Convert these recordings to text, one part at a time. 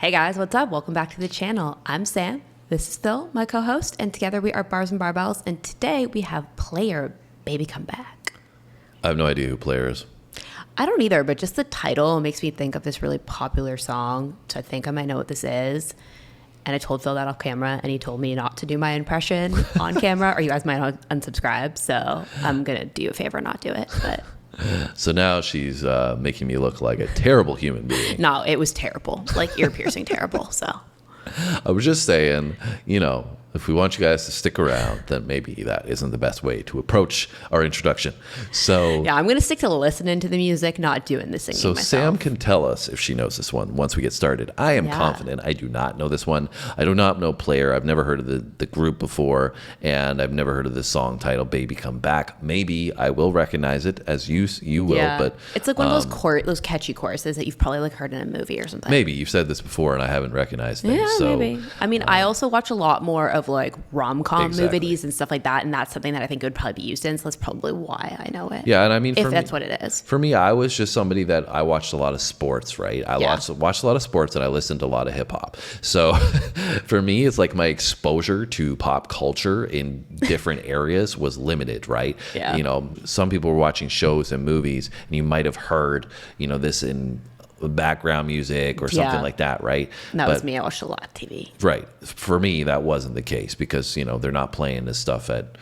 Hey guys, what's up? Welcome back to the channel. I'm Sam. This is Phil, my co-host, and together we are Bars and Barbells, and today we have Player, Baby Come Back. I have no idea who Player is. I don't either, but just the title makes me think of this really popular song, so I think I might know what this is. And I told Phil that off camera, and he told me not to do my impression on camera, or you guys might unsubscribe, so I'm going to do you a favor and not do it, but... So now she's making me look like a terrible human being. No, it was terrible, like ear-piercing terrible, so... I was just saying, if we want you guys to stick around, then maybe that isn't the best way to approach our introduction. So yeah, I'm going to stick to listening to the music, not doing the singing myself. Sam can tell us if she knows this one once we get started. I am confident I do not know this one. I do not know Player. I've never heard of the group before, and I've never heard of this song titled Baby Come Back. Maybe I will recognize it as you will, but it's like one of those catchy choruses that you've probably heard in a movie or something. Maybe you've said this before and I haven't recognized things. Yeah, so, maybe. I mean, I also watch a lot more of like rom-com movies and stuff like that, and that's something that I think would probably be used in, so that's probably why I know it. Yeah, and I mean, if that's what it is. For me, I was just somebody that I watched a lot of sports, right? I watched a lot of sports and I listened to a lot of hip hop. So for me, it's like my exposure to pop culture in different areas was limited, right? Yeah. Some people were watching shows and movies, and you might have heard, this in background music or something like that, right? That was me. I watched a lot of TV. Right. For me, that wasn't the case because, they're not playing this stuff at,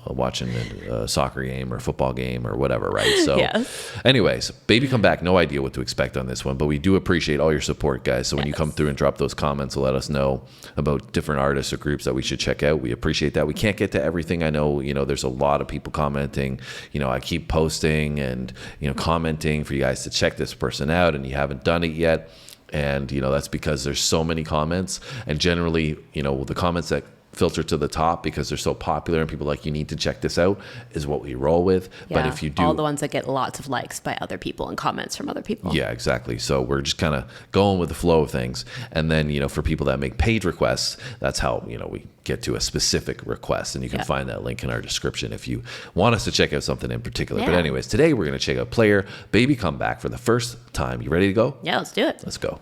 watching a soccer game or football game or whatever, right? So anyways, Baby Come Back, no idea what to expect on this one, but we do appreciate all your support, guys. So when you come through and drop those comments and let us know about different artists or groups that we should check out, we appreciate that. We can't get to everything. I know, there's a lot of people commenting. I keep posting and, commenting for you guys to check this person out, and you haven't done it yet. And, that's because there's so many comments, and generally, the comments that filter to the top because they're so popular and people are like, you need to check this out, is what we roll with. Yeah, but if you do all the ones that get lots of likes by other people and comments from other people. Yeah, exactly. So we're just kind of going with the flow of things. And then, for people that make paid requests, that's how, we get to a specific request, and you can find that link in our description if you want us to check out something in particular. But anyways, today we're going to check out Player, Baby Come Back for the first time. You ready to go? Yeah, let's do it. Let's go.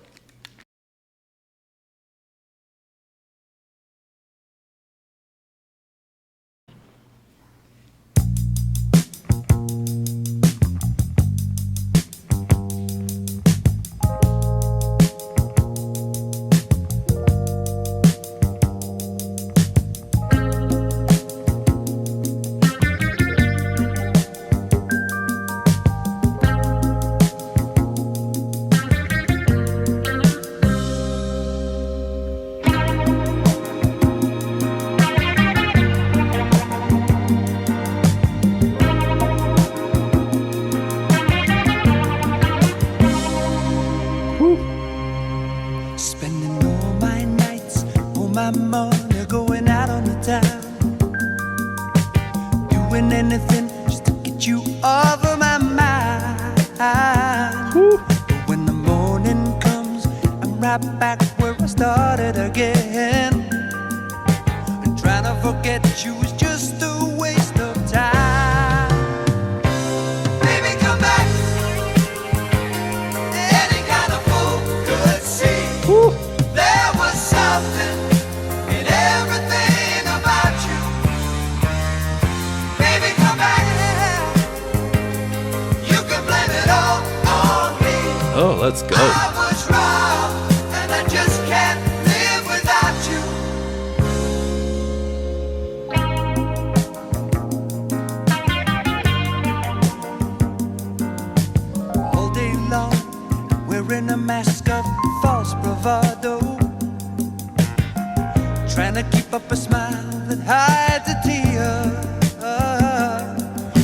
Anything just to get you off of my mind. But when the morning comes, I'm right back where I started again. And trying to forget you is just a waste of time. Baby, come back. Any kind of fool could see there was something in everything about you. Baby, come back. You can blame it all on me. Oh, let's go. I was wrong, and I just can't live without you. All day long, wearing a mask of false bravado, trying to keep up a smile that hides a tear.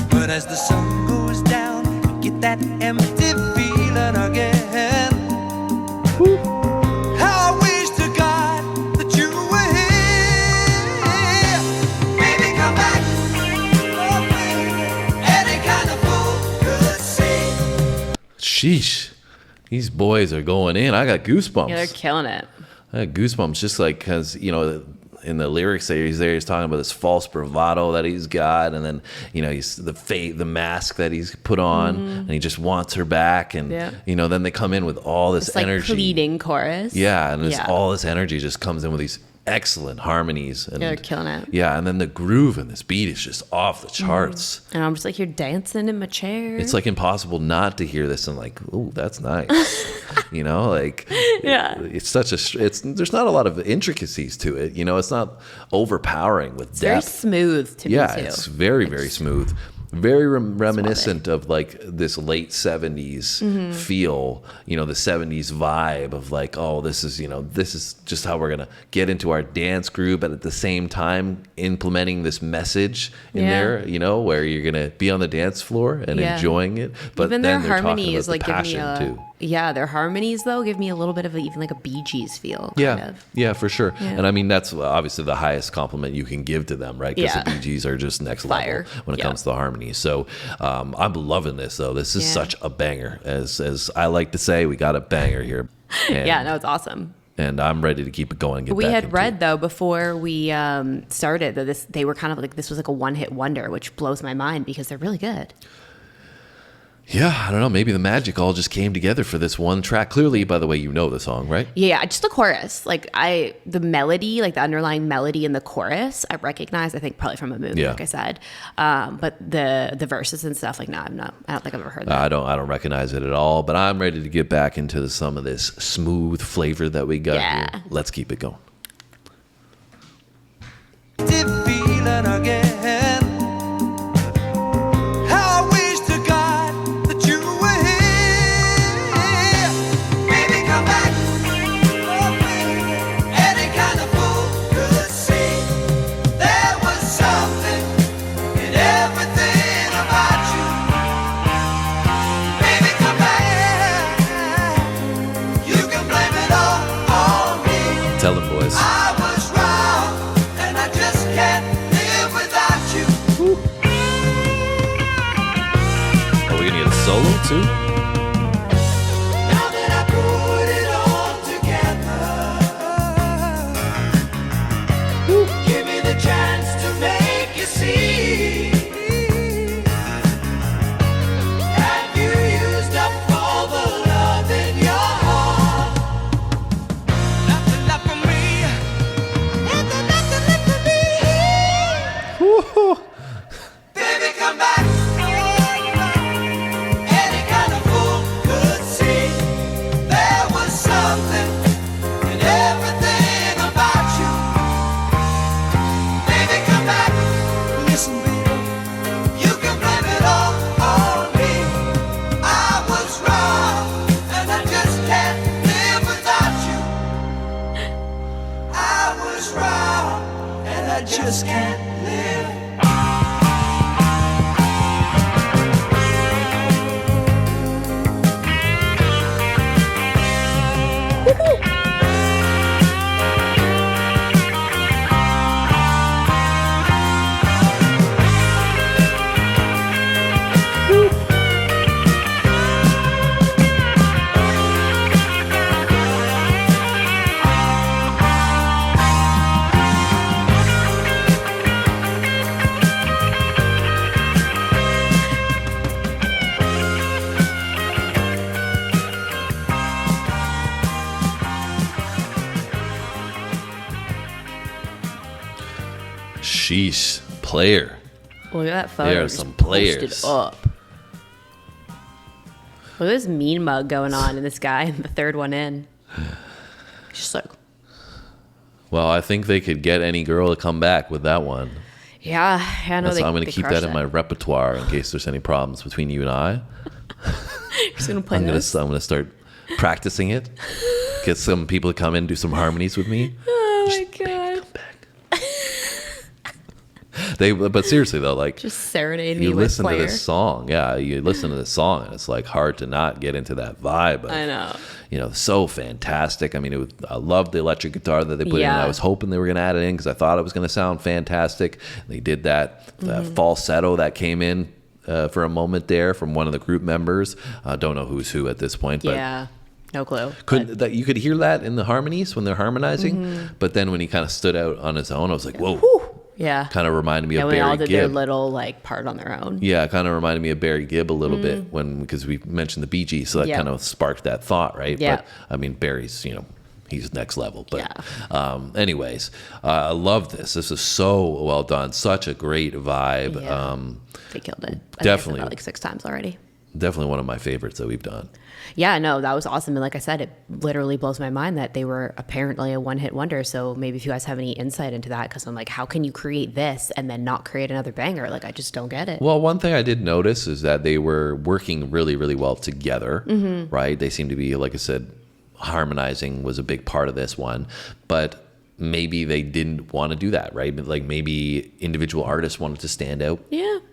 But as the sun goes down, I get that empty feeling again. How I wish to God that you were here. Baby, come back. Oh, baby. Any kind of fool could see. Sheesh. These boys are going in. I got goosebumps. Yeah, they're killing it. I had goosebumps just like because, in the lyrics there, he's talking about this false bravado that he's got, and then he's the mask that he's put on, and he just wants her back, and then they come in with all this energy, pleading chorus, and all this energy just comes in with these excellent harmonies, and they're killing it. Yeah, and then the groove and this beat is just off the charts. And I'm just like, you're dancing in my chair. It's like impossible not to hear this and like, oh, that's nice. It's such there's not a lot of intricacies to it. It's not overpowering with depth. Very smooth to me too. Yeah, it's very, very smooth. Very reminiscent of like this late 70s feel, the 70s vibe of like, oh, this is just how we're going to get into our dance groove, but at the same time implementing this message in there, where you're going to be on the dance floor and enjoying it. But even then their harmonies like give me too. Yeah, their harmonies though give me a little bit of even like a Bee Gees feel. Yeah, for sure. Yeah. And I mean, that's obviously the highest compliment you can give to them, right? Because the Bee Gees are just next level when it comes to the harmony. So I'm loving this though. This is such a banger. As I like to say, we got a banger here. And, no, it's awesome. And I'm ready to keep it going. We had read though before we started that they were kind of like, this was like a one-hit wonder, which blows my mind because they're really good. Yeah, I don't know. Maybe the magic all just came together for this one track. Clearly, by the way, you know the song, right? Yeah, just the chorus. Like the melody, like the underlying melody in the chorus, I recognize. I think probably from a movie, like I said. But the verses and stuff, like, no, I don't think I've ever heard that. I don't recognize it at all. But I'm ready to get back into some of this smooth flavor that we got here. Let's keep it going. Feeling again. Tell them, boys. I was wrong, and I just can't live without you. Are we gonna get a solo too? Now that I put it all together, give me the chance to make you see. Have you used up all the love in your heart? Nothing left for me. Nothing left for me. Baby, come back. Any kind of fool could see there was something in everything about you. Baby, come back. Listen, baby, you can blame it all on me. I was wrong, and I just can't live without you. I was wrong, and I just can't live. Sheesh, player. Look at that photo. There are just some players. posted up. Look at this mean mug going on in this guy, the third one in. Just like, Well, I think they could get any girl to come back with that one. yeah, I know. I'm going to keep that in my repertoire in case there's any problems between you and I. You're just gonna play I'm this. going to start practicing it. Get some people to come in and do some harmonies with me. Oh my god! But seriously though, like, Just serenade me you with listen to player. this song, you listen to this song, and it's like hard to not get into that vibe. Of, I know. So fantastic. I mean, I loved the electric guitar that they put in. Yeah. I was hoping they were going to add it in because I thought it was going to sound fantastic. They did that. That falsetto that came in for a moment there from one of the group members. Don't know who's who at this point, but Yeah. No clue. That you could hear that in the harmonies when they're harmonizing, but then when he kind of stood out on his own, I was like, whoa. Yeah. Kind of reminded me of when Barry they all did Gibb. their little like part on their own. Yeah, kind of reminded me of Barry Gibb a little bit because we mentioned the Bee Gees, so that kind of sparked that thought, right? Yeah. But I mean, Barry's, he's next level. But anyways, I love this. This is so well done. Such a great vibe. Yeah. They killed it. Definitely. About like 6 times already. Definitely one of my favorites that we've done. Yeah, no, that was awesome. And like I said, it literally blows my mind that they were apparently a one-hit wonder. So maybe if you guys have any insight into that, because I'm like, how can you create this and then not create another banger? Like, I just don't get it. Well, one thing I did notice is that they were working really, really well together, right? They seem to be, like I said, harmonizing was a big part of this one. But maybe they didn't want to do that, right? Like maybe individual artists wanted to stand out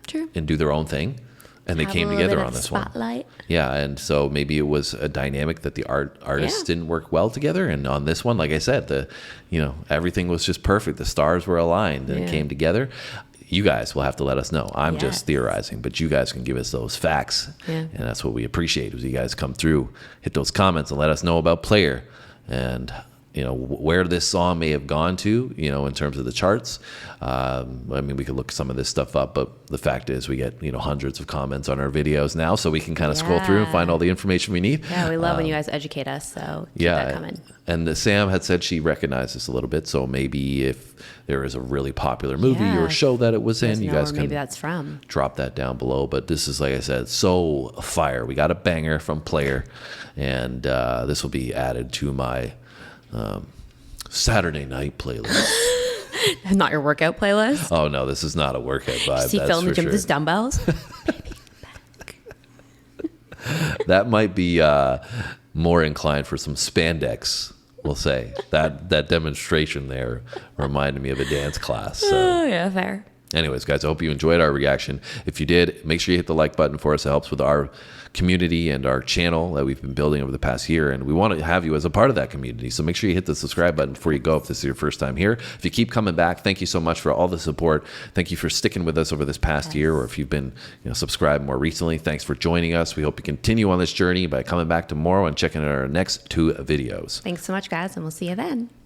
True. and do their own thing. And they came together on this spotlight. one. Yeah, and so maybe it was a dynamic that the artists didn't work well together. And on this one, like I said, everything was just perfect. The stars were aligned and it came together. You guys will have to let us know. I'm just theorizing, but you guys can give us those facts. Yeah. And that's what we appreciate is you guys come through, hit those comments and let us know about Player and where this song may have gone to, in terms of the charts. I mean, we could look some of this stuff up, but the fact is we get, hundreds of comments on our videos now, so we can kind of scroll through and find all the information we need. Yeah, we love when you guys educate us, so keep that coming. And Sam had said she recognized this a little bit, so maybe if there is a really popular movie or show that it was in, you guys can maybe that's from. Drop that down below. But this is, like I said, so fire. We got a banger from Player, and this will be added to my Saturday night playlist. Not your workout playlist? Oh no, this is not a workout vibe. Is he filling the gym with his dumbbells? That might be more inclined for some spandex, we'll say. That demonstration there reminded me of a dance class. So. Oh yeah, fair. Anyways, guys, I hope you enjoyed our reaction. If you did, make sure you hit the like button for us. It helps with our community and our channel that we've been building over the past year, and we want to have you as a part of that community. So make sure you hit the subscribe button before you go if this is your first time here. If you keep coming back, thank you so much for all the support. Thank you for sticking with us over this past year, or if you've been subscribed more recently, thanks for joining us. We hope you continue on this journey by coming back tomorrow and checking out our next 2 videos. Thanks so much, guys, and we'll see you then.